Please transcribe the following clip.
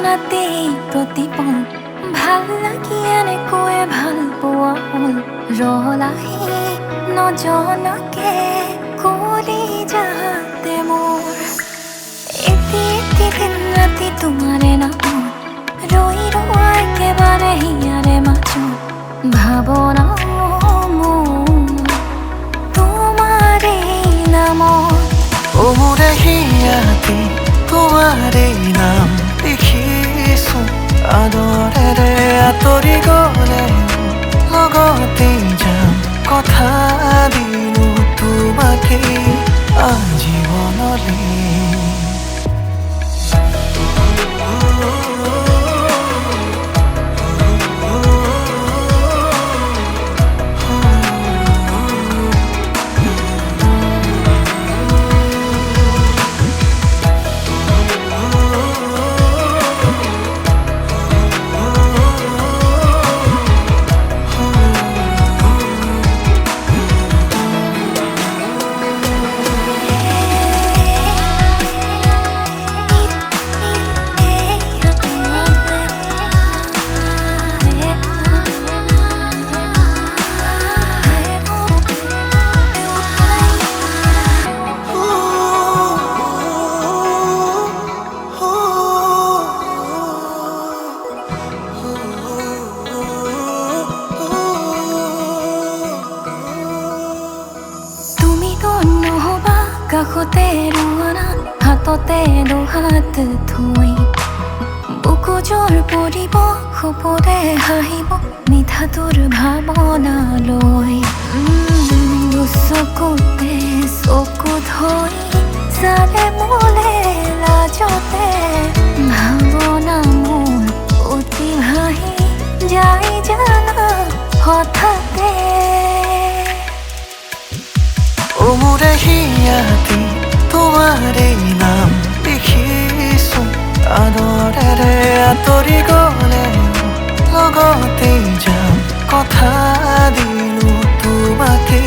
ৰাতি প্ৰতিপল ভাল লাগি এনেকৈয়ে ভাল পোৱা হ'ল ৰলাহি নজনাকে কৰি যাতে মোৰ এটি দিন ৰাতি তোমাৰে নামত ৰৈ ৰোৱা একেবাৰে হিয়াৰে মাজত ভাৱনা তোমাৰে নামত মোৰে হিয়াতে তোমাৰে নাম লিখিছো আদৰেৰে আঁতৰি গ'লে লগতে যাম কথা দিলো তোমাকে আজীৱনলে কাষতে ৰোৱানা হাততে দুহাত থৈ বুকুজোৰ পৰিব সপোনে হাঁহিব মিঠাটোৰ ভাৱনালৈ চকুতে চকু থৈ চালে মোলে লাজতে ভাৱনা মোৰ অতি ভাহি যাই জানা হঠাতে মোৰে হিয়াতে তোমাৰে নাম লিখিছো আদৰেৰে আঁতৰি গ'লে লগতে যাম কথা দিলো তোমাকে